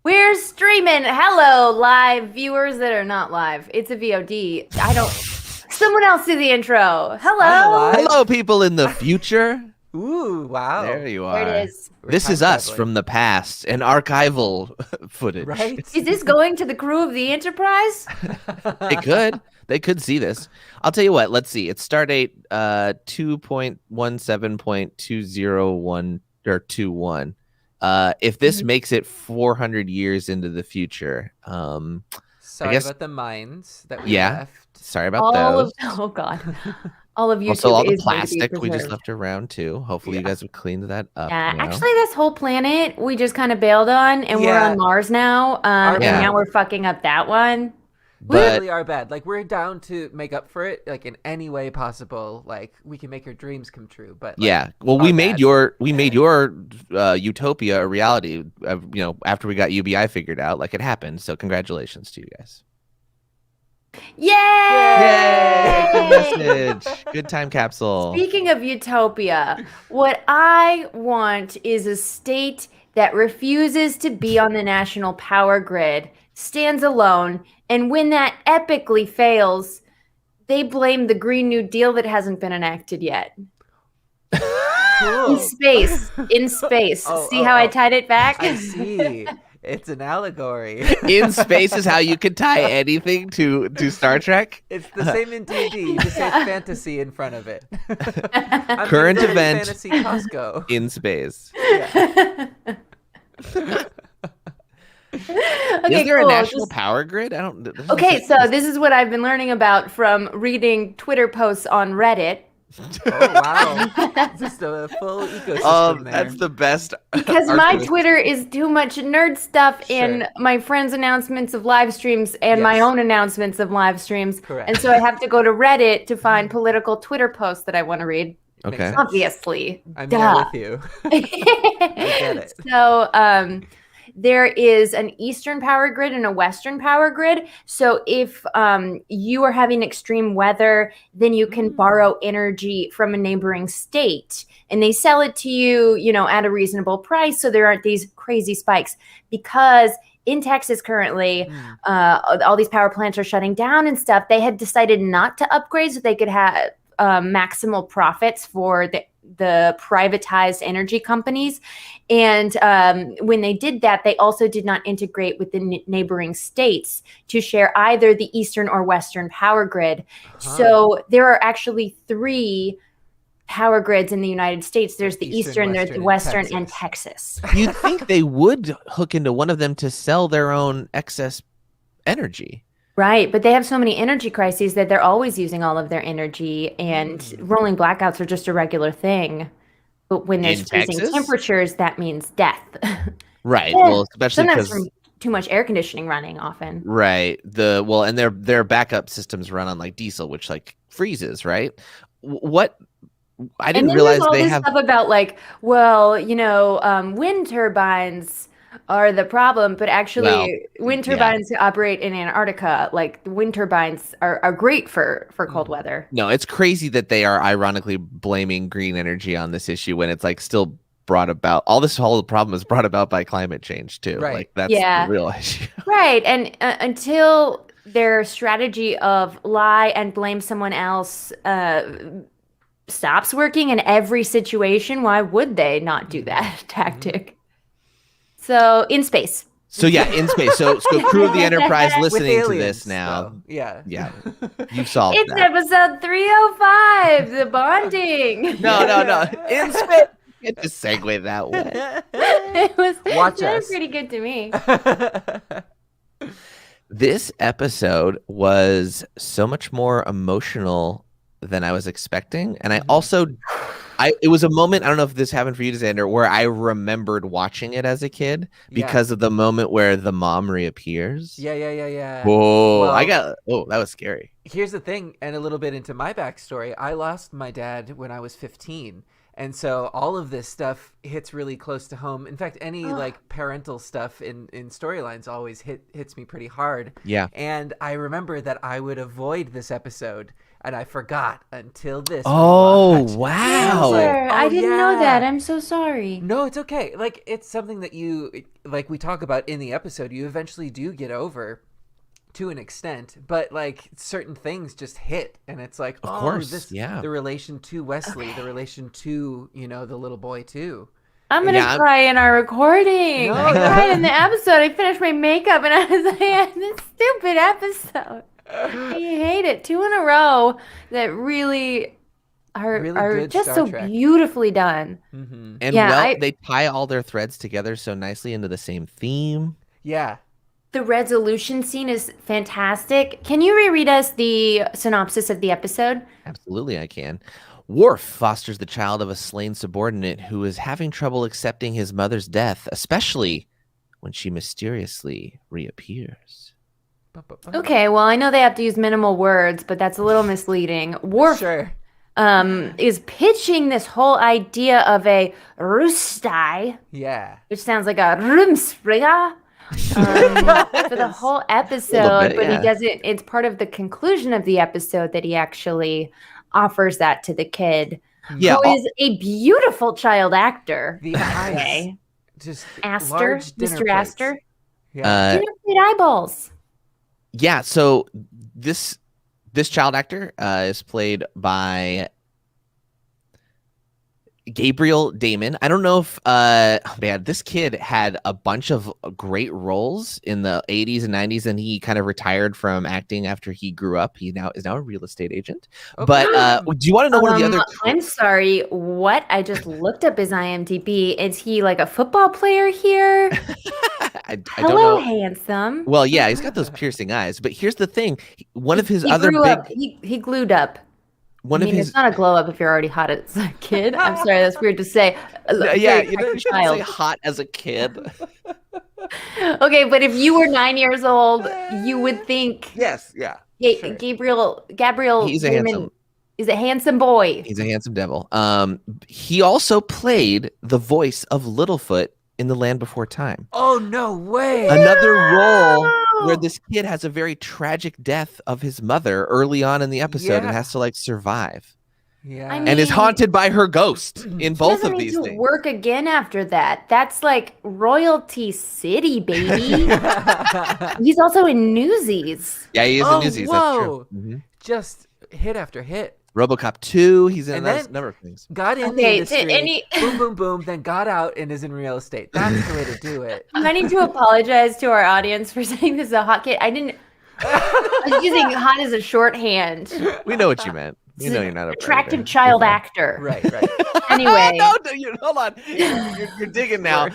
We're streaming. Hello, live viewers that are not live. It's a VOD. I don't. Someone else do the intro. I'm Hello. alive. Hello, people in the future. Ooh, wow. There you There are. it is. We're This time is us traveling. from the past, an archival footage. Right? Is this going to the crew of the Enterprise? They could. They could see this. I'll tell you what. Let's see. It's start date 2.17.201 or 21. If this makes it 400 years into the future, Sorry guess- about the mines that we Yeah. left. sorry about All those. of oh god, all of YouTube Also, all the is going to be plastic we just preserved. left around too. Hopefully, you Yeah. guys have cleaned that up. Yeah, now. actually, this whole planet we just kind of bailed on, and we're Yeah. on Mars now. And Yeah. now we're fucking up that one. We But really are bad. Like, we're down to make up for it, like, in any way possible. Like, we can make your dreams come true. But like, yeah, well, our we made bad. your utopia a reality. After we got UBI figured out, like it happened. So congratulations to you guys. Yay! Good message. Good time capsule. Speaking of utopia, what I want is a state that refuses to be on the national power grid, stands alone, and when that epically fails, they blame the Green New Deal that hasn't been enacted yet. Cool. In space. In space. Oh, See how I oh. tied it back? I see. It's an allegory. In space is how you could tie anything to Star Trek. It's the same in D&D. You just say fantasy in front of it. I'm Current gonna go to event. Fantasy Costco. In space. Yeah. Okay, Is there cool. a national Just- power grid? I don't. Okay, so this is what I've been learning about from reading Twitter posts on Reddit. Oh, wow. Just a full ecosystem there. That's the best. Because my archivist. Twitter is too much nerd stuff and Sure. my friends' announcements of live streams and my Yes. own announcements of live streams. Correct. And so I have to go to Reddit to find political Twitter posts that I want to read. Makes Okay. sense. Obviously. I'm Duh. there with you. get it. So there is an Eastern power grid and a Western power grid. So if you are having extreme weather, then you can borrow energy from a neighboring state and they sell it to you, at a reasonable price. So there aren't these crazy spikes because in Texas currently, all these power plants are shutting down and stuff. They had decided not to upgrade so they could have maximal profits for the privatized energy companies. And when they did that, they also did not integrate with the neighboring states to share either the Eastern or Western power grid. So there are actually three power grids in the United States. There's the Eastern, there's the Western, and Texas. You'd think they would hook into one of them to sell their own excess energy. Right, but they have so many energy crises that they're always using all of their energy, and rolling blackouts are just a regular thing. But when there's In freezing Texas? temperatures, that means death. Right. Yeah, Well, especially Sometimes because from too much air conditioning running often. right. And their backup systems run on like diesel, which like freezes, right? What I And didn't then realize there's all they this have stuff about like, wind turbines are the problem, but actually wind yeah. turbines operate in Antarctica. Like the wind turbines are great for cold weather. No, it's crazy that they are ironically blaming green energy on this issue when it's like still brought about. All this whole problem is brought about by climate change too. Right. Like that's Yeah. the real issue. Right. And until their strategy of lie and blame someone else stops working in every situation, why would they not do that tactic? So in space. So yeah, in space. So crew of the Enterprise With listening to aliens, this now. though. Yeah. Yeah. You solved It's that. episode 305, the bonding. No. In space. You can't just segue that way. It was Watch that was us. pretty good to me. This episode was so much more emotional than I was expecting. And I also it was a moment, I don't know if this happened for you, Xander, where I remembered watching it as a kid because of the moment where the mom reappears. Yeah. Whoa, Well, that was scary. Here's the thing, and a little bit into my backstory. I lost my dad when I was 15, And so all of this stuff hits really close to home. In fact, any like parental stuff in storylines always hits me pretty hard. Yeah. And I remember that I would avoid this episode, and I forgot until this. Oh, rewatch. wow. I didn't know that. I'm so sorry. No, it's okay. Like, it's something that you, like we talk about in the episode, you eventually do get over to an extent, but like certain things just hit, and it's like, of course, the relation to Wesley, the relation to, the little boy too. I'm going to cry in our recording. No, I cried in the episode. I finished my makeup, and I was like, this stupid episode. I hate it. 2 in a row that really are just Star so Trek. beautifully done. Mm-hmm. And they tie all their threads together so nicely into the same theme. Yeah. The resolution scene is fantastic. Can you reread us the synopsis of the episode? Absolutely, I can. Worf fosters the child of a slain subordinate who is having trouble accepting his mother's death, especially when she mysteriously reappears. Okay, well, I know they have to use minimal words, but that's a little misleading. Worf is pitching this whole idea of a Rustai, which sounds like a Rumspringer, for the whole episode, but he doesn't. It's part of the conclusion of the episode that he actually offers that to the kid, who is a beautiful child actor. The eyes, just Astor, Mr. Astor. Yeah, great eyeballs. Yeah, so this child actor is played by Gabriel Damon. I don't know if this kid had a bunch of great roles in the 80s and 90s, and he kind of retired from acting after he grew up. He is now a real estate agent. Okay. But do you want to know one of the other? I'm sorry. What? I just looked up his IMDb. Is he like a football player here? I don't Hello, know. handsome. Well, yeah, he's got those piercing eyes. But here's the thing: one of his he other grew big up, he glued up. It's not a glow up if you're already hot as a kid. I'm sorry, that's weird to say. Yeah, you shouldn't say hot as a kid. Okay, but if you were 9 years old, you would think. Yes, yeah. Sure. Gabriel. He's a handsome boy. He's a handsome devil. He also played the voice of Littlefoot in The Land Before Time. Oh, no way. Another role where this kid has a very tragic death of his mother early on in the episode and has to survive. Yeah. And is haunted by her ghost in both of these things. Work again after that. That's like royalty city, baby. He's also in Newsies. Yeah, he is in Newsies. Whoa. That's true. Mm-hmm. Just hit after hit. RoboCop 2, he's in a number of things. Got in the industry, boom, boom, boom, then got out and is in real estate. That's the way to do it. I need to apologize to our audience for saying this is a hot kid. I was using hot as a shorthand. We know what you meant. You know you're not attractive child actor. Right. Anyway. No, hold on. You're digging now.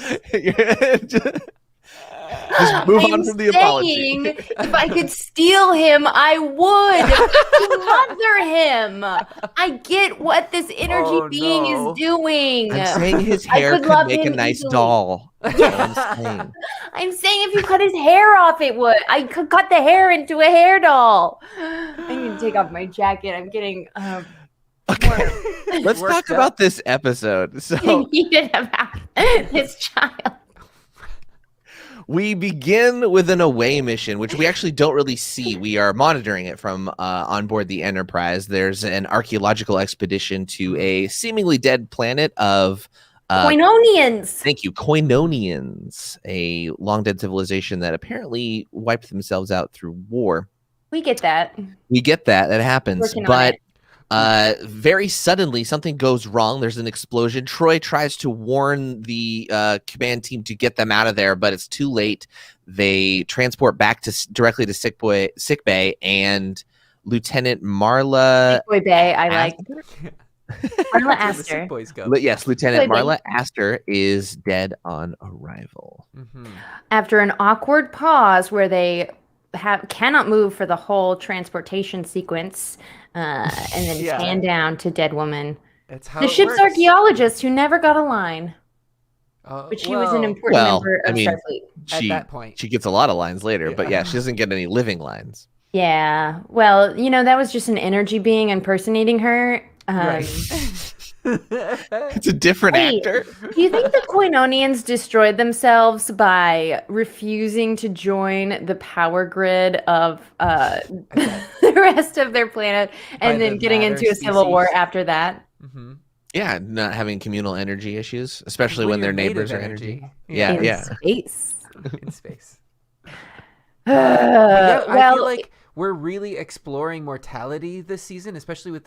Just move on from the apology. If I could steal him, I would. Mother him. I get what this energy being is doing. I'm saying his hair could make a nice doll. Yeah. I'm saying if you cut his hair off, it would. I could cut the hair into a hair doll. I need to take off my jacket. I'm getting okay. Let's talk about this episode. So heated about this child. We begin with an away mission, which we actually don't really see. We are monitoring it from on board the Enterprise. There's an archaeological expedition to a seemingly dead planet of Koinonians. Thank you, Koinonians, a long dead civilization that apparently wiped themselves out through war. We get that. That happens, but very suddenly something goes wrong. There's an explosion. Troy tries to warn the command team to get them out of there, but it's too late. They transport back directly to sick bay, and Lieutenant Marla. Sick Boy Bay, I like. Marla Astor. Yes, Lieutenant Marla Astor is dead on arrival. Mm-hmm. After an awkward pause where they cannot move for the whole transportation sequence, and then stand down to dead woman. That's how the ship's archaeologist who never got a line. But she was an important member of Starfleet. At that point. She gets a lot of lines later, but she doesn't get any living lines. Yeah. Well, that was just an energy being impersonating her. Right. It's a different Wait, actor. do you think the Koinonians destroyed themselves by refusing to join the power grid of the rest of their planet and By then the getting matter into a civil war species. after that? Mm-hmm. Yeah, not having communal energy issues, especially When when their you're made of neighbors are energy. energy. Yeah. Yeah, In yeah. space. In space. But yeah, I Well, feel like we're really exploring mortality this season, especially with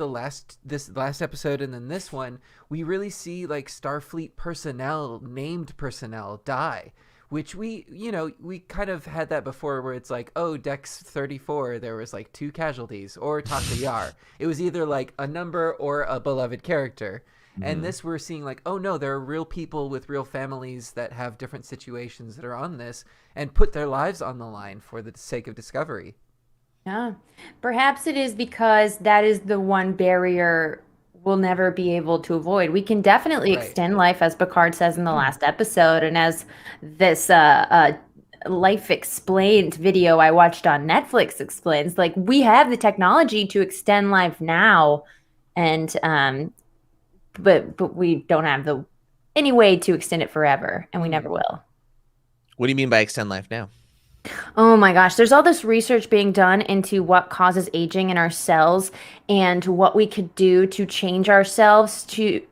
this last episode and then this one. We really see like Starfleet personnel, named personnel, die, which we kind of had that before, where it's like, oh, Dex 34, there was like 2 casualties, or Tasha Yar. It was either like a number or a beloved character. And this, we're seeing like, oh no, there are real people with real families that have different situations that are on this and put their lives on the line for the sake of discovery. yeah. Perhaps it is because that is the one barrier we'll never be able to avoid. We can definitely Right. extend life, as Picard says in the last episode, and as this Life Explained video I watched on Netflix explains, like we have the technology to extend life now, and but we don't have any way to extend it forever, and we never will. What do you mean by extend life now? Oh my gosh, there's all this research being done into what causes aging in our cells and what we could do to change ourselves to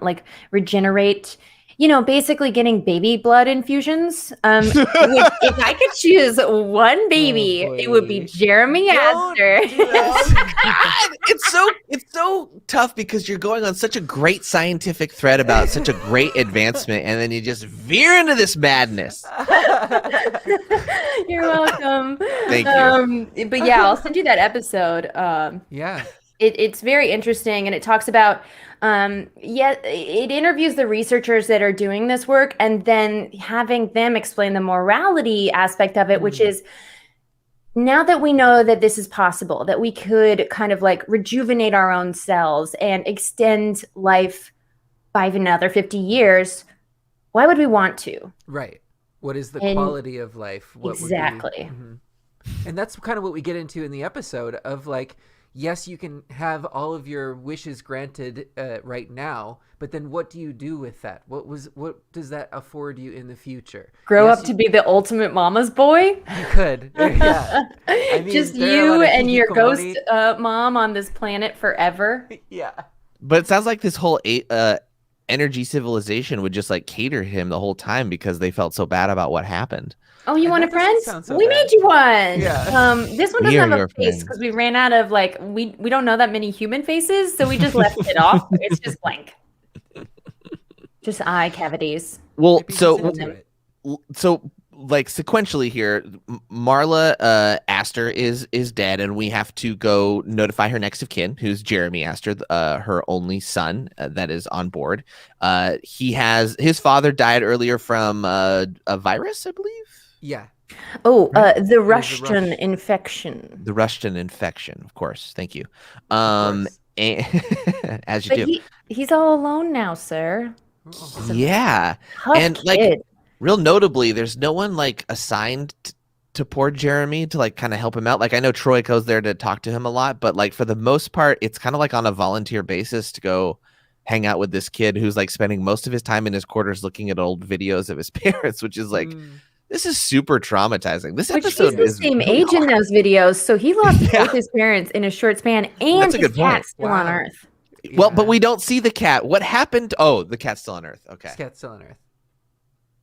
like regenerate, basically getting baby blood infusions. If I could choose one baby, it would be boy. Jeremy Don't Astor. do that. God, it's so tough because you're going on such a great scientific thread about such a great advancement, and then you just veer into this madness. You're welcome. Thank you. But yeah, I'll send you that episode. Yeah. It's very interesting, and it talks about it interviews the researchers that are doing this work and then having them explain the morality aspect of it, which is, now that we know that this is possible, that we could kind of like rejuvenate our own cells and extend life by another 50 years, why would we want to? Right. What is the And- quality of life? What Exactly. Would be, and that's kind of what we get into in the episode of like, yes, you can have all of your wishes granted right now, but then what do you do with that? What does that afford you in the future? Grow Yes, up to be the ultimate mama's boy? You could. Yeah. I mean, Just there are a lot you of and your hikikomori. ghost mom on this planet forever? Yeah. But it sounds like this whole energy civilization would just like cater him the whole time because they felt so bad about what happened. Oh, you And want a that doesn't friend? sound so We bad. made you one. Yeah. This one We doesn't are have a your face friends. because we ran out of we don't know that many human faces, so we just left it off. It's just blank. Just eye cavities. Well, Maybe so he's into it. like sequentially here, Marla Astor is dead, and we have to go notify her next of kin, who's Jeremy Astor, her only son that is on board. His father died earlier from a virus, I believe. Yeah. Oh, Right. the the Russian Rush. infection. The Russian infection, of course. Thank you. Of course. And, as you But do. he's all alone now, sir. Oh. Yeah. Tough And, like, kid. Real notably, there's no one like assigned to poor Jeremy to like kind of help him out. Like I know Troy goes there to talk to him a lot, but like for the most part, it's kind of like on a volunteer basis to go hang out with this kid who's like spending most of his time in his quarters looking at old videos of his parents, which is like this is super traumatizing. This Which episode he's the is same really age in hard. those videos, so he lost Yeah. both his parents in a short span, and That's a his good point. cat's still on Wow. Earth. Well, but Yeah. we don't see the cat. What happened? Oh, the cat's still on Earth. Okay, This cat's still on Earth.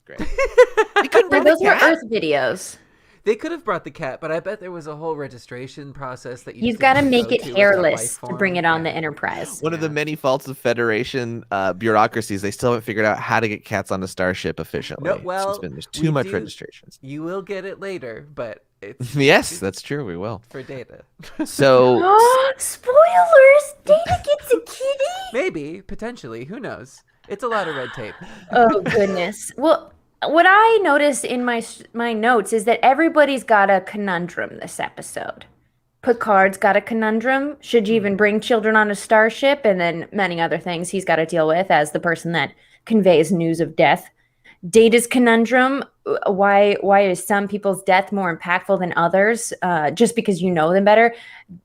great. They couldn't bring But those the were cat. Earth videos. They could have brought the cat, but I bet there was a whole registration process that He's just got to didn't make go it to with that life hairless to bring form. it on Yeah. the Enterprise. One of the Yeah. many faults of Federation bureaucracies, they still haven't figured out how to get cats on the starship efficiently. No, well, there's we too much do- registrations. You will get it later, but it's Yes, that's true. We will. for data. So Spoilers! Data gets a kitty? Maybe, potentially, who knows? It's a lot of red tape. Oh, goodness. Well, what I noticed in my notes is that everybody's got a conundrum this episode. Picard's got a conundrum. Should you even bring children on a starship? And then many other things he's got to deal with as the person that conveys news of death. Data's conundrum. Why is some people's death more impactful than others? Just because you know them better.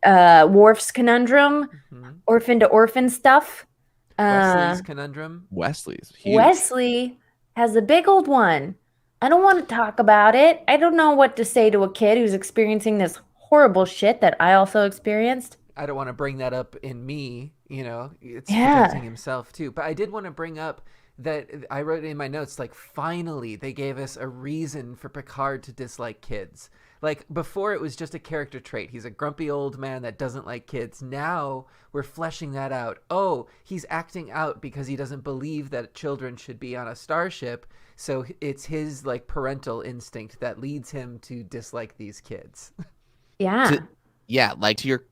Worf's conundrum. Orphan to orphan stuff. Wesley's conundrum. Wesley's huge. Wesley has a big old one. I don't want to talk about it. I don't know what to say to a kid who's experiencing this horrible shit that I also experienced. I don't want to bring that up in me, it's protecting himself too. But I did want to bring up that I wrote in my notes, like, finally they gave us a reason for Picard to dislike kids. Like, before it was just a character trait. He's a grumpy old man that doesn't like kids. Now we're fleshing that out. Oh, he's acting out because he doesn't believe that children should be on a starship. So it's his, like, parental instinct that leads him to dislike these kids. Yeah. To your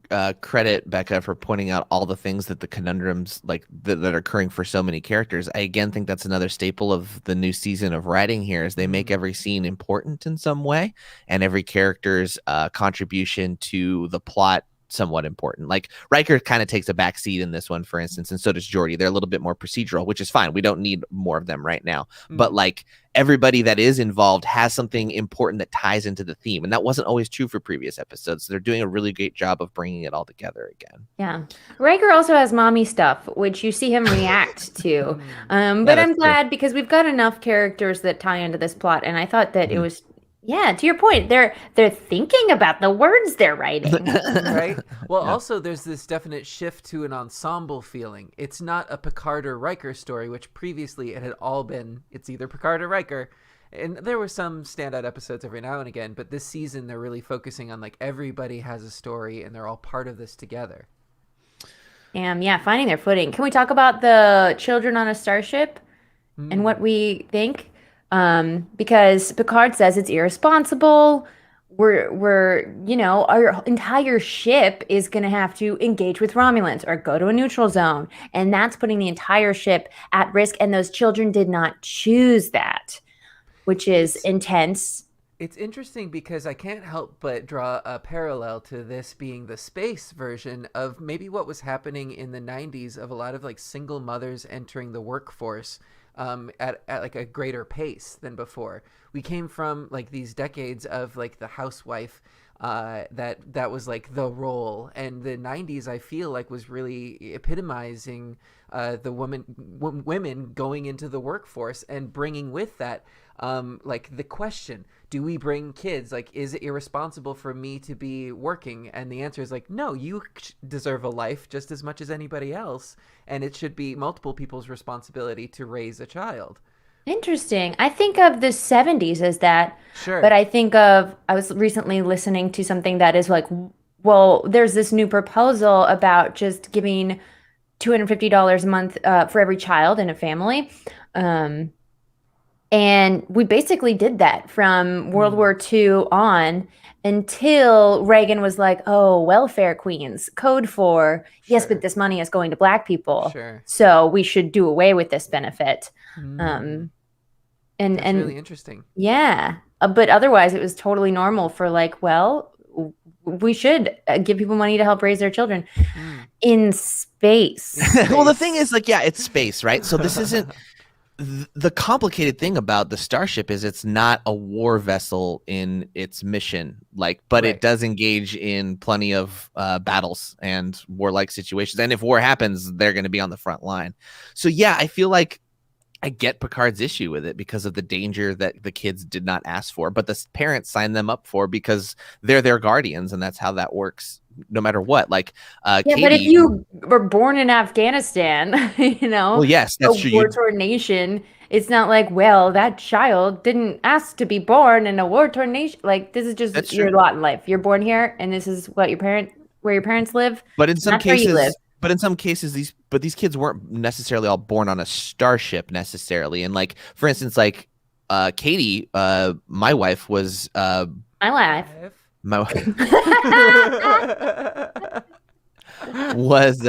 credit, Becca, for pointing out all the things that the conundrums like that are occurring for so many characters. I again think that's another staple of the new season of writing here is they make every scene important in some way and every character's contribution to the plot somewhat important. Like Riker kind of takes a back seat in this one, for instance, and so does Geordi. They're a little bit more procedural, which is fine. We don't need more of them right now. But like everybody that is involved has something important that ties into the theme, and that wasn't always true for previous episodes. So they're doing a really great job of bringing it all together again. Yeah. Riker also has mommy stuff, which you see him react to. But I'm glad because we've got enough characters that tie into this plot, and I thought that it was to your point, they're thinking about the words they're writing. Right? Well, also there's this definite shift to an ensemble feeling. It's not a Picard or Riker story, which previously it had all been, it's either Picard or Riker. And there were some standout episodes every now and again, but this season they're really focusing on, like, everybody has a story and they're all part of this together. Finding their footing. Can we talk about the children on a starship and what we think? Because Picard says it's irresponsible. We're our entire ship is going to have to engage with Romulans or go to a neutral zone. And that's putting the entire ship at risk. And those children did not choose that, which is intense. It's interesting because I can't help but draw a parallel to this being the space version of maybe what was happening in the 90s of a lot of, like, single mothers entering the workforce at like a greater pace than before. We came from, like, these decades of, like, the housewife that was, like, the role, and the 90s I feel like was really epitomizing the women going into the workforce and bringing with that like the question, do we bring kids? Like, is it irresponsible for me to be working? And the answer is, like, no, you deserve a life just as much as anybody else. And it should be multiple people's responsibility to raise a child. Interesting. I think of the 70s as that. Sure. But I was recently listening to something that is like, well, there's this new proposal about just giving $250 a month for every child in a family. And we basically did that from World War II on until Reagan was like, oh, welfare queens, code for, yes, but this money is going to Black people. Sure. So we should do away with this benefit. And really interesting. Yeah. But otherwise, it was totally normal for, like, well, we should give people money to help raise their children in space. Well, the thing is, like, it's space, right? So this isn't the complicated thing about the starship is it's not a war vessel in its mission, like, but it does engage in plenty of battles and warlike situations. And if war happens, they're going to be on the front line. So I feel like I get Picard's issue with it because of the danger that the kids did not ask for, but the parents signed them up for because they're their guardians, and that's how that works no matter what. Like, Katie, but if you were born in Afghanistan, well, yes, that's true. War-torn nation, it's not like, well, that child didn't ask to be born in a war-torn nation. Like, this is just your lot in life. You're born here, and this is what where your parents live. But in some cases, these kids weren't necessarily all born on a starship necessarily. And, like, for instance, like Katie, my wife was my wife was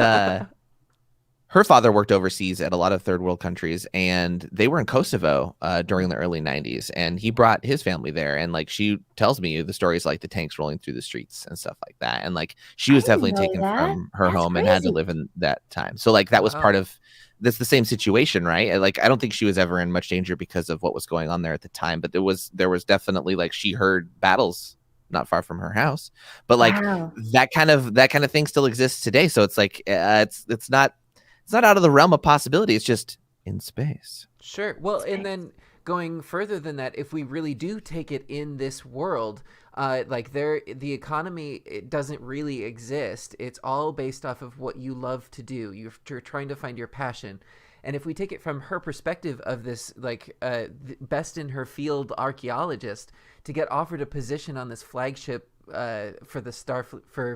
her father worked overseas at a lot of third world countries, and they were in Kosovo during the early 90s, and he brought his family there. And, like, she tells me the stories, like the tanks rolling through the streets and stuff like that. And, like, she was definitely taken from her home and had to live in that time. So, like, that was part of that's the same situation, right? Like, I don't think she was ever in much danger because of what was going on there at the time, but there was definitely, like, she heard battles not far from her house, but like Wow. that kind of thing still exists today. So it's like it's not out of the realm of possibility. It's just in space. Sure. Well, and then going further than that, if we really do take it in this world, like the economy, it doesn't really exist. It's all based off of what you love to do. You're trying to find your passion. And if we take it from her perspective of this, like, best in her field archaeologist, to get offered a position on this flagship for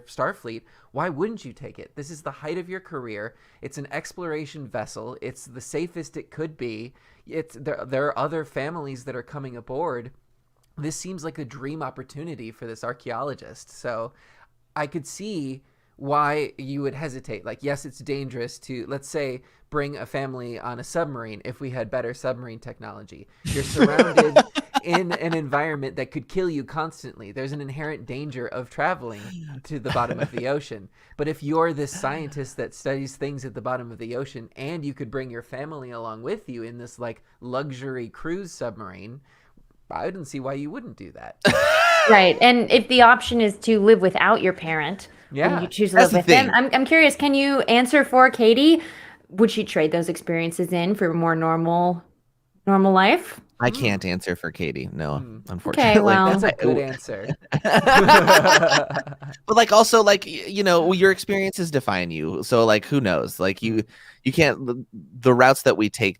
Starfleet, why wouldn't you take it? This is the height of your career. It's an exploration vessel. It's the safest it could be. There are other families that are coming aboard. This seems like a dream opportunity for this archaeologist. So I could see why you would hesitate. Like, yes, it's dangerous to, let's say, bring a family on a submarine if we had better submarine technology. You're surrounded in an environment that could kill you constantly. There's an inherent danger of traveling to the bottom of the ocean. But if you're this scientist that studies things at the bottom of the ocean, and you could bring your family along with you in this, like, luxury cruise submarine, I wouldn't see why you wouldn't do that. Right. And if the option is to live without your parent, Yeah, you choose to that's live the with them. thing. I'm curious, can you answer for Katie? Would she trade those experiences in for a more normal life? I can't answer for Katie. No, Hmm. unfortunately. Okay, well. That's a good answer. But like, also, like, you know, your experiences define you. So like, who knows? Like, you can't, the routes that we take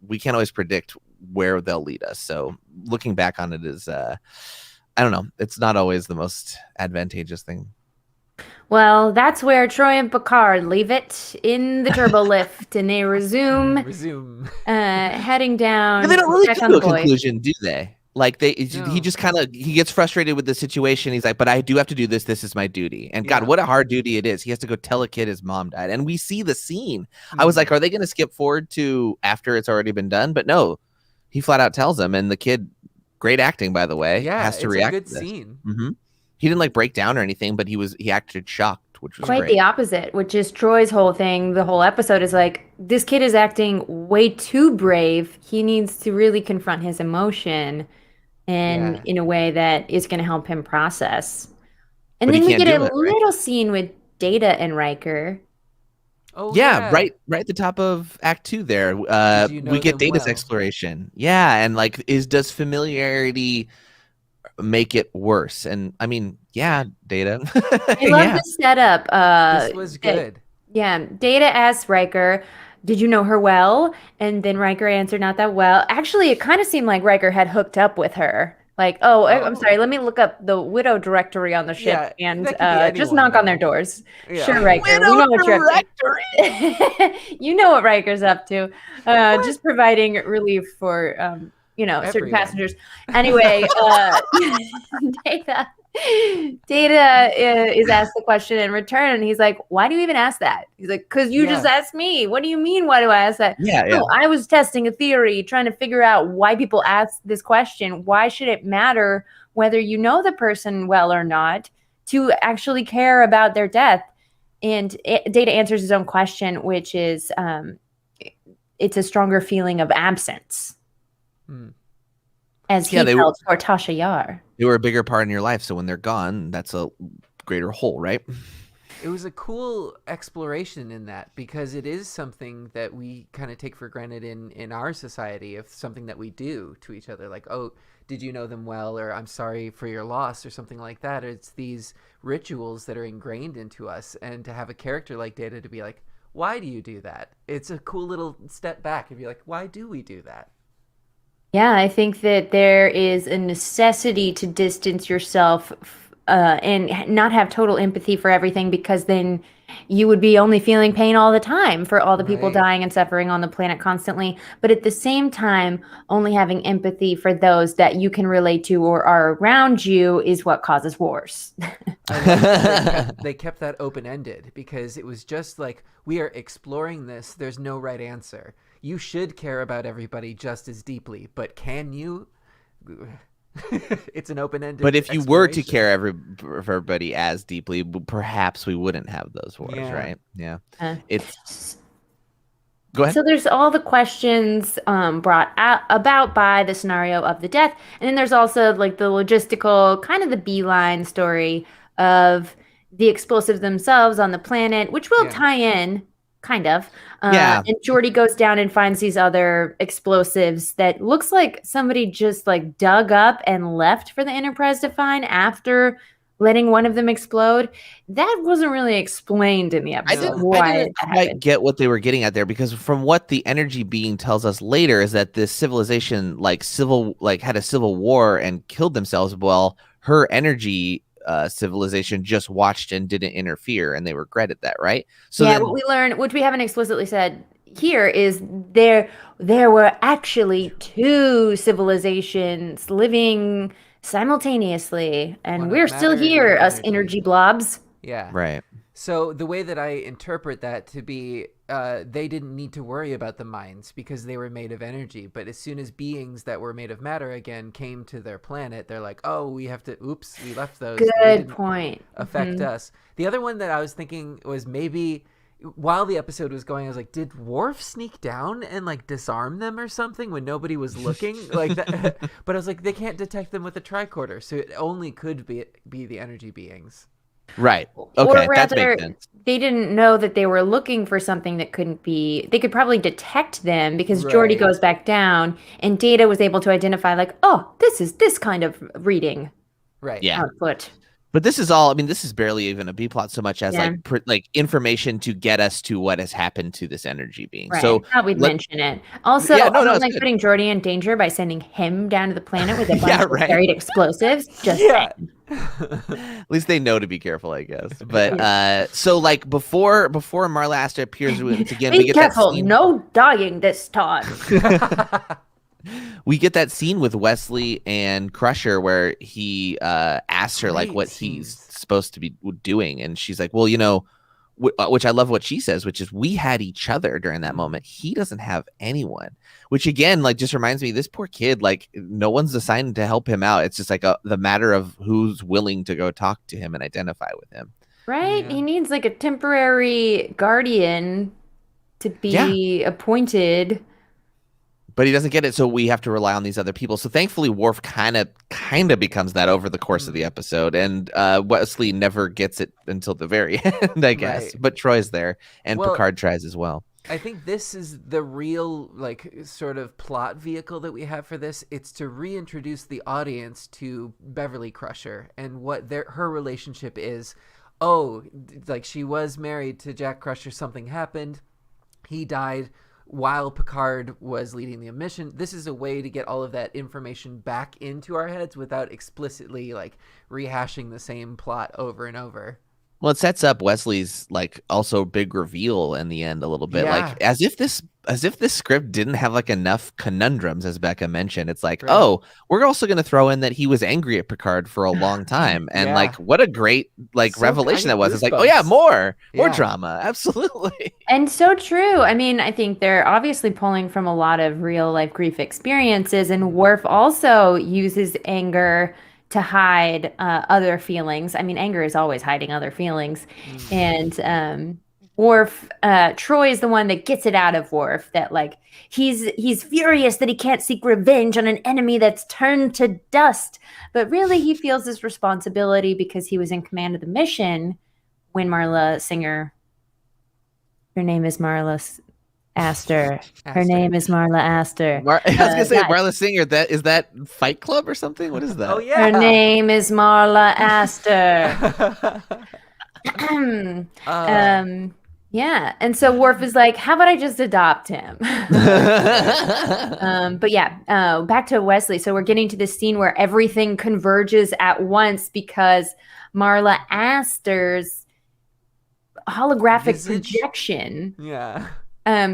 we can't always predict where they'll lead us. So looking back on it is, I don't know. It's not always the most advantageous thing. Well, that's where Troy and Picard leave it in the turbo lift, and they resume heading down. But they don't really back come on to a the buoy. conclusion, do they? Like, he No. just kind of, he gets frustrated with the situation. He's like, but I do have to do this. This is my duty. And God, Yeah. what a hard duty it is. He has to go tell a kid his mom died. And we see the scene. I was like, are they going to skip forward to after it's already been done? But no, he flat out tells him. And the kid, great acting, by the way, yeah, has to it's react a good to this. scene. Mm-hmm. He didn't like break down or anything, but he acted shocked, which was Quite great. the opposite, which is Troy's whole thing. The whole episode is like, this kid is acting way too brave. He needs to really confront his emotion and Yeah. in a way that is going to help him process. And But he then we can't get do a it, right? little scene with Data and Riker. Oh Yeah, right at the top of Act 2 there. Did you know We get them Data's well? exploration. Yeah, and like, does familiarity make it worse? And I mean, yeah, Data. I love the setup. This was good. Yeah, Data asks Riker, did you know her well? And then Riker answered, not that well. Actually, it kind of seemed like Riker had hooked up with her. Like, I'm sorry, let me look up the widow directory on the ship and that could be just anyone knock on now. their doors. Yeah. Sure, Riker, we know what you're up to. You know what Riker's up to. Just providing relief for, certain Everyone. passengers. Anyway, Data is asked the question in return, and he's like, why do you even ask that? He's like, because you just asked me. What do you mean, why do I ask that? Yeah. No, I was testing a theory, trying to figure out why people ask this question. Why should it matter whether you know the person well or not to actually care about their death? And Data answers his own question, which is it's a stronger feeling of absence. As he felt for Tasha Yar. They were a bigger part in your life, so when they're gone, that's a greater hole, right? It was a cool exploration in that, because it is something that we kind of take for granted in our society, of something that we do to each other, like, oh, did you know them well, or I'm sorry for your loss, or something like that. It's these rituals that are ingrained into us, and to have a character like Data to be like, why do you do that? It's a cool little step back and be like, why do we do that? Yeah, I think that there is a necessity to distance yourself and not have total empathy for everything, because then you would be only feeling pain all the time for all the people dying and suffering on the planet constantly. But at the same time, only having empathy for those that you can relate to or are around you is what causes wars. They kept that open-ended, because it was just like, we are exploring this. There's no right answer. You should care about everybody just as deeply, but can you? It's an open-ended. But if you were to care for everybody as deeply, perhaps we wouldn't have those wars, right? Yeah. Go ahead. So there's all the questions brought out about by the scenario of the death, and then there's also like the logistical kind of the beeline story of the explosives themselves on the planet, which will tie in kind of. And Geordi goes down and finds these other explosives that looks like somebody just like dug up and left for the Enterprise to find after letting one of them explode. That wasn't really explained in the episode. I didn't quite get what they were getting at there, because from what the energy being tells us later is that this civilization had a civil war and killed themselves. Well, her energy civilization just watched and didn't interfere, and they regretted that, right? So what we learned, which we haven't explicitly said here, is there were actually two civilizations living simultaneously, and we're still here, us energy blobs. Yeah. Right. So the way that I interpret that to be, they didn't need to worry about the mines because they were made of energy. But as soon as beings that were made of matter again came to their planet, they're like, oh, we have to, oops, we left those. Good point. Affect us. The other one that I was thinking was maybe while the episode was going, I was like, did Worf sneak down and like disarm them or something when nobody was looking? Like that. But I was like, they can't detect them with a tricorder, so it only could be the energy beings. Right. Okay, or rather, that makes sense. They didn't know that they were looking for something that couldn't be. They could probably detect them because Geordi goes back down, and Data was able to identify, like, oh, this is this kind of reading. Right. Yeah. Output. But this is all. I mean, this is barely even a B plot so much as like information to get us to what has happened to this energy being. Right. So I thought we'd mention it. Also, like putting Geordi in danger by sending him down to the planet with a bunch of carried explosives. Just saying. At least they know to be careful, I guess. But so like before Marla Astor appears again, be careful, no dying this time. We get that scene with Wesley and Crusher where he asks her like what he's supposed to be doing, and she's like, well, you know, which I love what she says, which is, we had each other during that moment. He doesn't have anyone, which again, like, just reminds me, this poor kid, like, no one's assigned to help him out. It's just like the matter of who's willing to go talk to him and identify with him. Right? Yeah. He needs like a temporary guardian to be appointed. But he doesn't get it, so we have to rely on these other people. So thankfully, Worf kind of becomes that over the course of the episode, and Wesley never gets it until the very end, I guess. Right. But Troy's there, and Picard tries as well. I think this is the real, like, sort of plot vehicle that we have for this. It's to reintroduce the audience to Beverly Crusher and what her relationship is. Oh, like, she was married to Jack Crusher. Something happened. He died while Picard was leading the mission. This is a way to get all of that information back into our heads without explicitly like rehashing the same plot over and over. Well, it sets up Wesley's like also big reveal in the end a little bit, like as if this script didn't have like enough conundrums, as Becca mentioned. It's like, oh, we're also going to throw in that he was angry at Picard for a long time, and like, what a great like revelation that was. It's like, oh yeah, more drama, absolutely. And so true. I mean, I think they're obviously pulling from a lot of real life grief experiences, and Worf also uses anger to hide other feelings. I mean, anger is always hiding other feelings. And Worf, Troy is the one that gets it out of Worf, that like he's furious that he can't seek revenge on an enemy that's turned to dust. But really he feels this responsibility because he was in command of the mission when Marla Singer, her name is Marla Astor. Her name is Marla Astor. I was gonna say Marla Singer. Is that Fight Club or something? What is that? Oh yeah. Her name is Marla Astor. Yeah. And so Worf is like, how about I just adopt him? But yeah, back to Wesley. So we're getting to this scene where everything converges at once because Marla Astor's holographic projection. Yeah.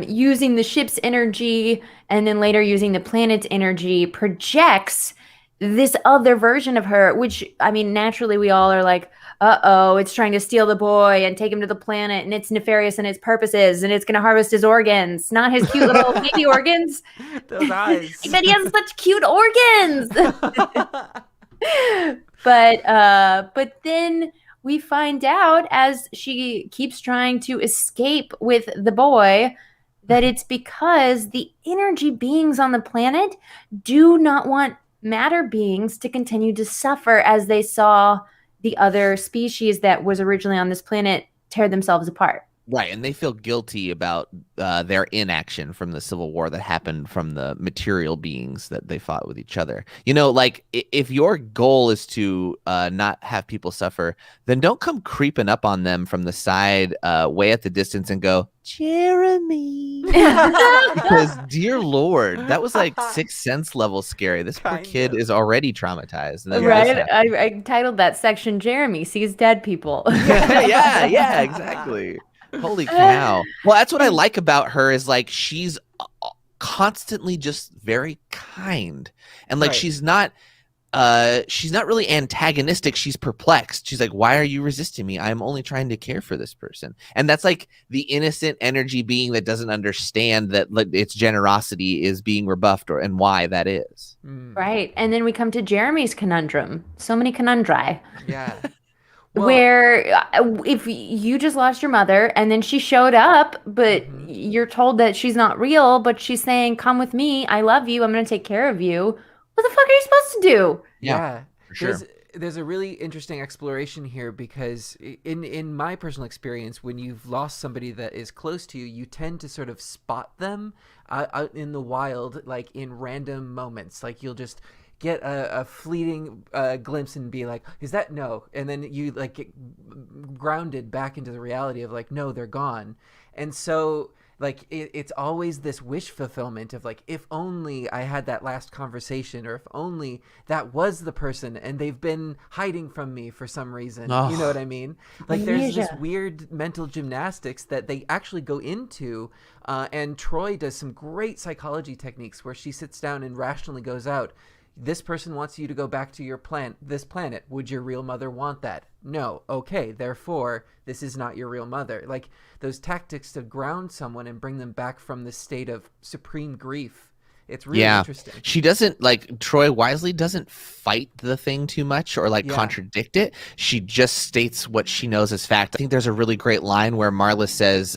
Using the ship's energy and then later using the planet's energy projects this other version of her, which, I mean, naturally we all are like, uh-oh, it's trying to steal the boy and take him to the planet, and it's nefarious in its purposes, and it's going to harvest his organs, not his cute little baby organs. Those eyes. But he has such cute organs. But then we find out as she keeps trying to escape with the boy that it's because the energy beings on the planet do not want matter beings to continue to suffer as they saw the other species that was originally on this planet tear themselves apart. Right, and they feel guilty about their inaction from the Civil War that happened from the material beings that they fought with each other. You know, like if your goal is to not have people suffer, then don't come creeping up on them from the side, way at the distance, and go, Jeremy. Because, dear Lord, that was like Sixth Sense level scary. This poor kid is already traumatized. And then Right? I titled that section Jeremy Sees Dead People. yeah, exactly. Holy cow. Well, that's what I like about her is like she's constantly just very kind. And like she's not really antagonistic. She's perplexed. She's like, why are you resisting me? I'm only trying to care for this person. And that's like the innocent energy being that doesn't understand that its generosity is being rebuffed and why that is. Right. And then we come to Jeremy's conundrum. So many conundri. Yeah. Well, where if you just lost your mother and then she showed up, but you're told that she's not real, but she's saying, come with me. I love you. I'm going to take care of you. What the fuck are you supposed to do? Yeah, for sure. There's a really interesting exploration here because in my personal experience, when you've lost somebody that is close to you, you tend to sort of spot them out in the wild, like in random moments. Like you'll just get a fleeting glimpse and be like, is that no? And then you like get grounded back into the reality of like, no, they're gone. And so like it's always this wish fulfillment of like, if only I had that last conversation, or if only that was the person and they've been hiding from me for some reason. You know what I mean? Like there's this weird mental gymnastics that they actually go into, and Troy does some great psychology techniques where she sits down and rationally goes out, this person wants you to go back to this planet. Would your real mother want that? No. Okay, therefore, this is not your real mother. Like those tactics to ground someone and bring them back from this state of supreme grief. It's really interesting. She doesn't, like, Troy wisely doesn't fight the thing too much or like contradict it. She just states what she knows as fact. I think there's a really great line where Marla says,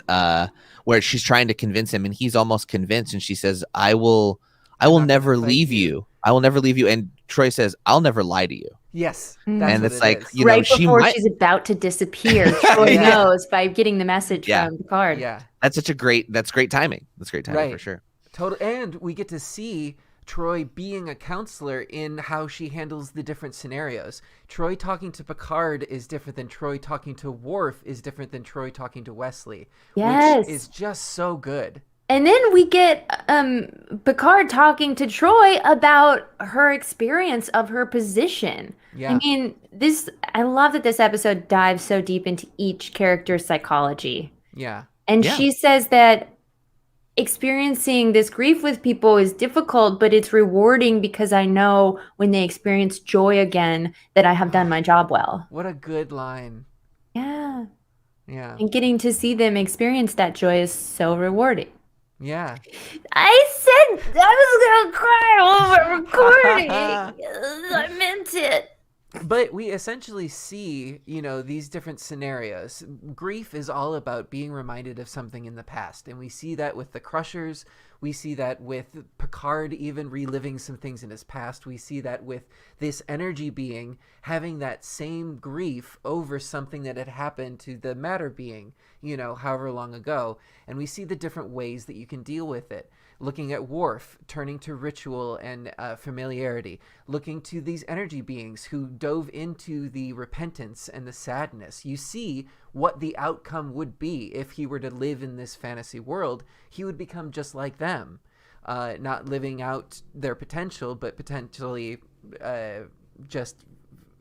where she's trying to convince him and he's almost convinced, and she says, I will never leave you. I will never leave you. And Troy says, I'll never lie to you. Yes. And it's like, you right know, before she's about to disappear, Troy knows by getting the message from Picard. Yeah. That's great timing. That's great timing for sure. Total. And we get to see Troy being a counselor in how she handles the different scenarios. Troy talking to Picard is different than Troy talking to Worf is different than Troy talking to Wesley. Yes. Which is just so good. And then we get Picard talking to Troy about her experience of her position. Yeah. I mean, I love that this episode dives so deep into each character's psychology. Yeah. And she says that experiencing this grief with people is difficult, but it's rewarding because I know when they experience joy again that I have done my job well. What a good line. Yeah. Yeah. And getting to see them experience that joy is so rewarding. Yeah. I said I was going to cry over recording. I meant it. But we essentially see, you know, these different scenarios. Grief is all about being reminded of something in the past. And we see that with the Crushers. We see that with Picard even reliving some things in his past. We see that with this energy being having that same grief over something that had happened to the matter being, you know, however long ago. And we see the different ways that you can deal with it. Looking at Worf, turning to ritual and familiarity. Looking to these energy beings who dove into the repentance and the sadness. You see what the outcome would be if he were to live in this fantasy world. He would become just like them. Not living out their potential, but potentially just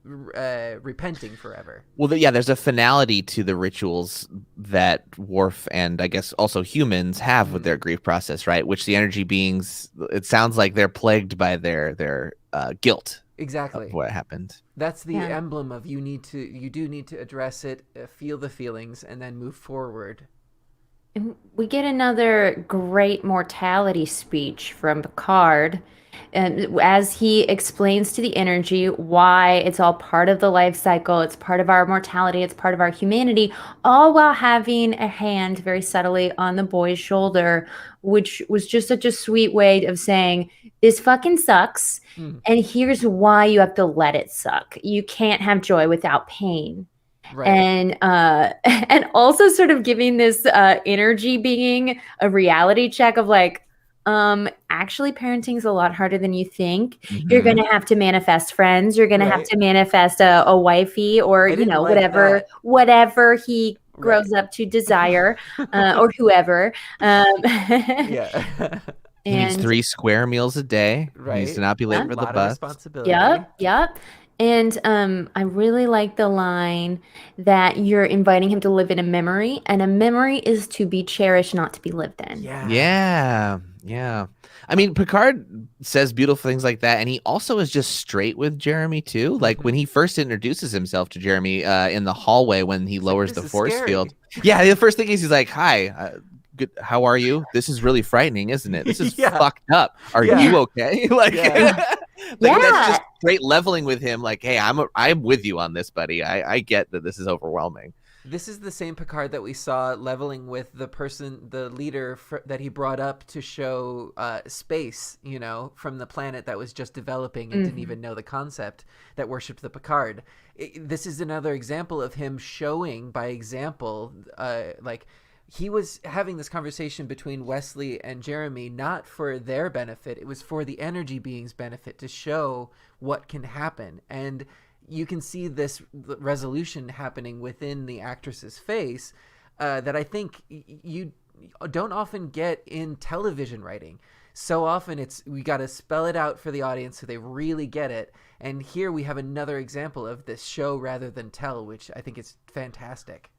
repenting forever. Well, there's a finality to the rituals that Worf and I guess also humans have with their grief process, right? Which the energy beings, it sounds like they're plagued by their guilt. Exactly. Of what happened. That's the emblem of you do need to address it, feel the feelings, and then move forward. And we get another great mortality speech from Picard. And as he explains to the energy why it's all part of the life cycle, it's part of our mortality, it's part of our humanity, all while having a hand very subtly on the boy's shoulder, which was just such a sweet way of saying, this fucking sucks. And here's why you have to let it suck. You can't have joy without pain. Right. And also sort of giving this energy being a reality check of like, actually parenting's a lot harder than you think. You're Mhm. gonna have to manifest friends, you're gonna have Right. to manifest a wifey, or I didn't like whatever that. whatever he Right. grows up to desire, or whoever. Yeah. He needs And 3 square meals a day. He needs to Right. not be late Yeah. for A the lot of bus. responsibility. Yep. And I really like the line that you're inviting him to live in a memory, and a memory is to be cherished, not to be lived in. Yeah. I mean, Picard says beautiful things like that, and he also is just straight with Jeremy too. Like when he first introduces himself to Jeremy in the hallway when he lowers "This the is force scary." field. Yeah, the first thing is he's like, "Hi, good. How are you? This is really frightening, isn't it? This is Yeah. fucked up. Are Yeah. you okay?" Like, Yeah. like Yeah. that's just straight leveling with him. Like, hey, I'm with you on this, buddy. I get that this is overwhelming. This is the same Picard that we saw leveling with the leader that he brought up to show space, from the planet that was just developing and didn't even know the concept, that worshipped the Picard. This is another example of him showing by example, like he was having this conversation between Wesley and Jeremy, not for their benefit. It was for the energy being's benefit, to show what can happen. And you can see this resolution happening within the actress's face that I think you don't often get in television writing. So often we got to spell it out for the audience so they really get it. And here we have another example of this show rather than tell, which I think is fantastic.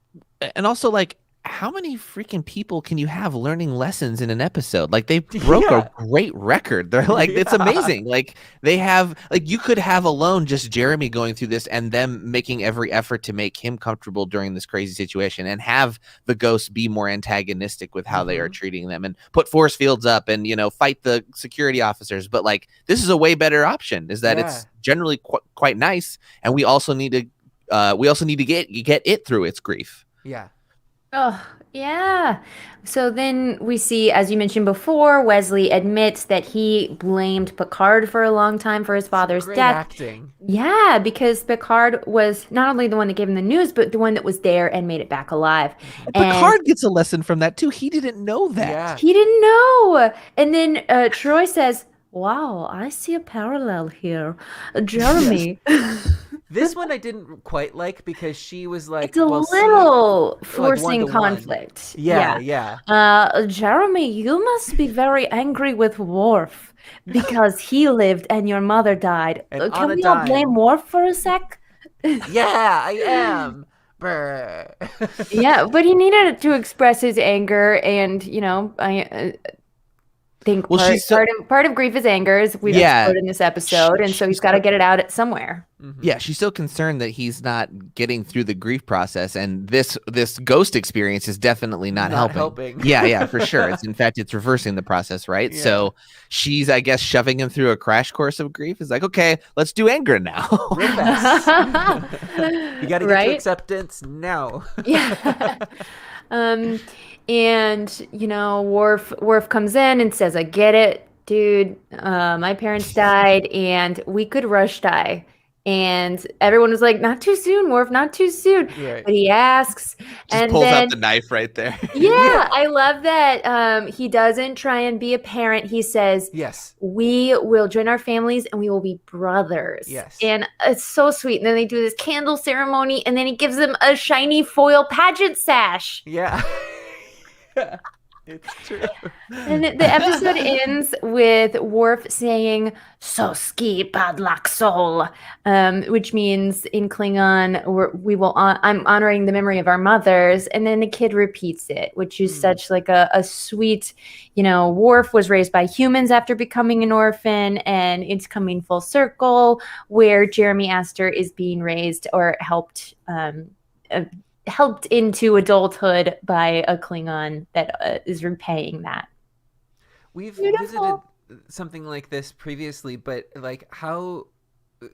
And also, like, how many freaking people can you have learning lessons in an episode? Like, they broke a great record. They're like, it's amazing. Like, they have, like, you could have alone just Jeremy going through this and them making every effort to make him comfortable during this crazy situation, and have the ghosts be more antagonistic with how they are treating them, and put force fields up and, fight the security officers. But like, this is a way better option, is that it's generally quite nice. And we also need to get it through its grief. Yeah. Oh, yeah. So then we see, as you mentioned before, Wesley admits that he blamed Picard for a long time for his father's Great death. acting. Yeah, because Picard was not only the one that gave him the news, but the one that was there and made it back alive. And Picard gets a lesson from that too. He didn't know that. Yeah. he didn't know. And then Troy says, "Wow, I see a parallel here. Jeremy." This one I didn't quite like because she was like, It's a little forcing one-to-one. conflict. Yeah. Jeremy, you must be very angry with Worf because he lived and your mother died. And Can on a we all dime. blame Worf for a sec? Yeah, I am. Brr. Yeah, but he needed to express his anger, and I think part of grief is anger, as we've explored in this episode, and so he's got to get it out somewhere. Yeah, she's so concerned that he's not getting through the grief process, and this ghost experience is definitely not helping. Yeah, for sure. It's reversing the process, right? Yeah. So she's, I guess, shoving him through a crash course of grief. It's like, okay, let's do anger now. Real fast. You got to get to acceptance now. Yeah. And Worf comes in and says, "I get it, dude. My parents died, and we could rush die." And everyone was like, "Not too soon, Worf, not too soon." Right. But he asks, Just pulls out the knife right there. Yeah, I love that. He doesn't try and be a parent. He says, "Yes, we will join our families and we will be brothers." Yes. And it's so sweet. And then they do this candle ceremony, and then he gives them a shiny foil pageant sash. Yeah. It's true. And the episode ends with Worf saying "Soski padlak sol," which means in Klingon, I'm honoring the memory of our mothers. And then the kid repeats it, which is such like a sweet, Worf was raised by humans after becoming an orphan, and it's coming full circle where Jeremy Astor is being raised or helped into adulthood by a Klingon that is repaying that. We've Beautiful. something like this previously, but like how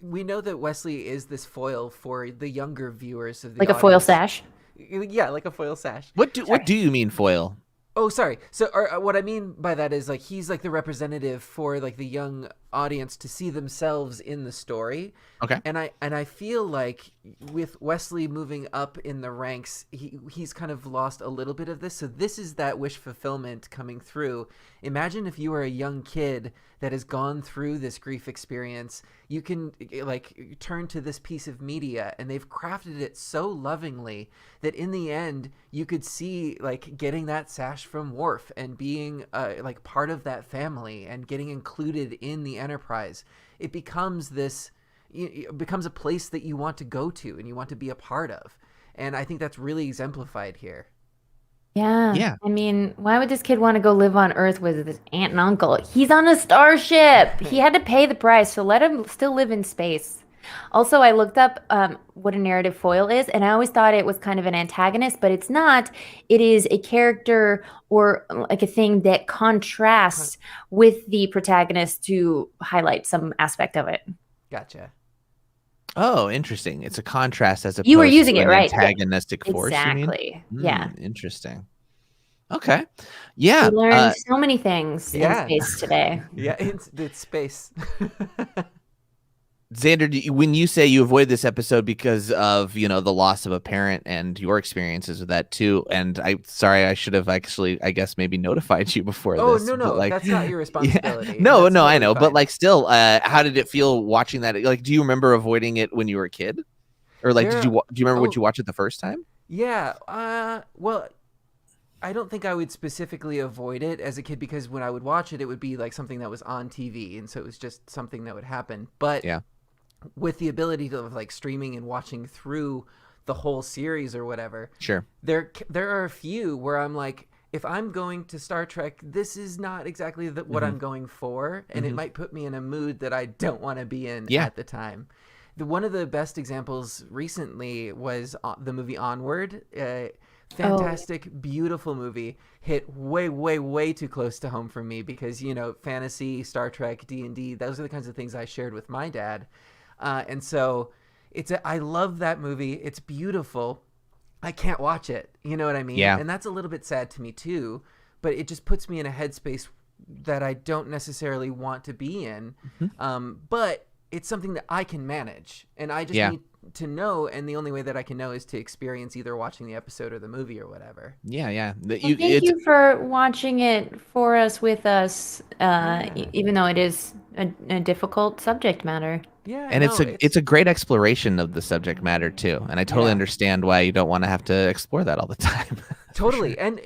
we know that Wesley is this foil for the younger viewers of the Like a foil audience. sash. Yeah, like a foil sash. What do you mean foil? Oh, sorry. So what I mean by that is like he's like the representative for like the young audience to see themselves in the story. Okay. And I feel like with Wesley moving up in the ranks, he's kind of lost a little bit of this. So this is that wish fulfillment coming through. Imagine if you were a young kid that has gone through this grief experience. You can like turn to this piece of media, and they've crafted it so lovingly that in the end you could see like getting that sash from Worf and being like part of that family and getting included in the Enterprise. It becomes this. It becomes a place that you want to go to and you want to be a part of. And I think that's really exemplified here. Yeah. I mean, why would this kid want to go live on Earth with his aunt and uncle? He's on a starship. He had to pay the price, so let him still live in space. Also, I looked up what a narrative foil is, and I always thought it was kind of an antagonist, but it's not. It is a character or like a thing that contrasts with the protagonist to highlight some aspect of it. Gotcha. Oh, interesting. It's a contrast as opposed You were using to it, an right? antagonistic force. Exactly. You mean? Yeah. Interesting. Okay. Yeah. We learned so many things yeah. in space today. Yeah, it's space. Xander, when you say you avoid this episode because of, the loss of a parent and your experiences with that too, and I should have actually, I guess, maybe notified you before Oh, this. no, like, that's not your responsibility. Yeah. No, that's I know. fine. But like still, how did it feel watching that? Like, do you remember avoiding it when you were a kid? Or like, do you remember what you watched it the first time? Yeah. Well, I don't think I would specifically avoid it as a kid because when I would watch it, it would be like something that was on TV. And so it was just something that would happen. But yeah. With the ability to like streaming and watching through the whole series or whatever. Sure. There are a few where I'm like, if I'm going to Star Trek, this is not exactly what I'm going for. And it might put me in a mood that I don't want to be in at the time. One of the best examples recently was the movie Onward. Fantastic, beautiful movie. Hit way, way, way too close to home for me because, fantasy, Star Trek, D&D, those are the kinds of things I shared with my dad. And so I love that movie. It's beautiful. I can't watch it. You know what I mean? Yeah. And that's a little bit sad to me too, but it just puts me in a headspace that I don't necessarily want to be in. But it's something that I can manage, and I just need to know. And the only way that I can know is to experience either watching the episode or the movie or whatever. Yeah. Thank you for watching it for us with us, even though it is a difficult subject matter. Yeah, and it's a great exploration of the subject matter too, and I totally understand why you don't want to have to explore that all the time. Totally. Sure. And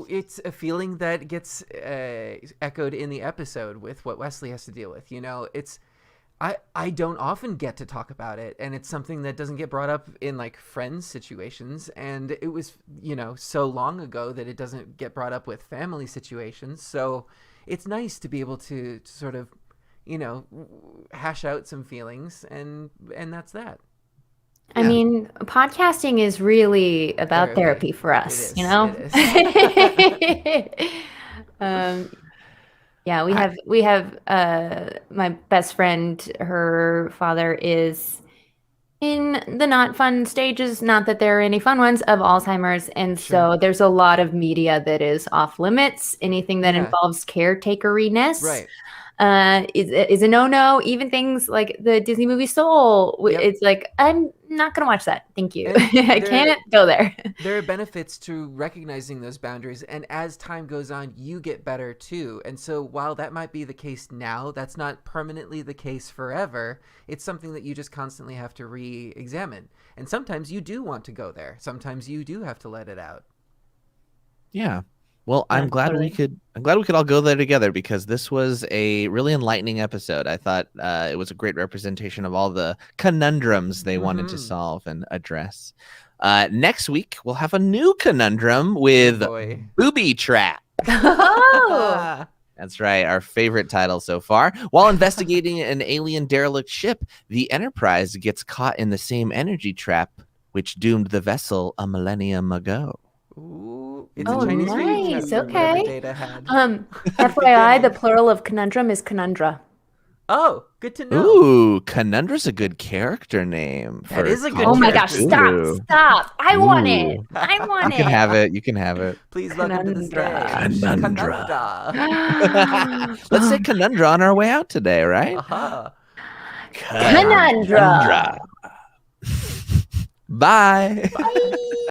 it's a feeling that gets echoed in the episode with what Wesley has to deal with. It's I don't often get to talk about it, and it's something that doesn't get brought up in like friends situations, and it was so long ago that it doesn't get brought up with family situations. So it's nice to be able to sort of hash out some feelings, and that's that. I mean, podcasting is really about therapy for us, It is. We have my best friend, her father is in the not fun stages, not that there are any fun ones, of Alzheimer's, and so there's a lot of media that is off limits. Anything that involves caretakeriness, right, is a no-no. Even things like the Disney movie Soul, it's like, I'm not gonna watch that, thank you. I can't go there. There are benefits to recognizing those boundaries, and as time goes on you get better too. And so while that might be the case now, that's not permanently the case forever. It's something that you just constantly have to re-examine, and sometimes you do want to go there, sometimes you do have to let it out. Well, I'm glad we could all go there together, because this was a really enlightening episode. I thought it was a great representation of all the conundrums they wanted to solve and address. Next week, we'll have a new conundrum with Booby Trap. Oh! That's right, our favorite title so far. While investigating an alien derelict ship, the Enterprise gets caught in the same energy trap which doomed the vessel a millennium ago. Ooh, it's Oh, a Chinese reading nice. test, whatever Okay. Data had. FYI, the plural of conundrum is conundra. Oh, good to know. Ooh, Conundra's a good character name. That for is a good Oh my character gosh, name. stop. I want it. Ooh. I want You it. can have it. You can have it. Please welcome to the stage. Conundra. Conundra. Let's say Conundra on our way out today, right? Aha. Conundra. Bye. Bye.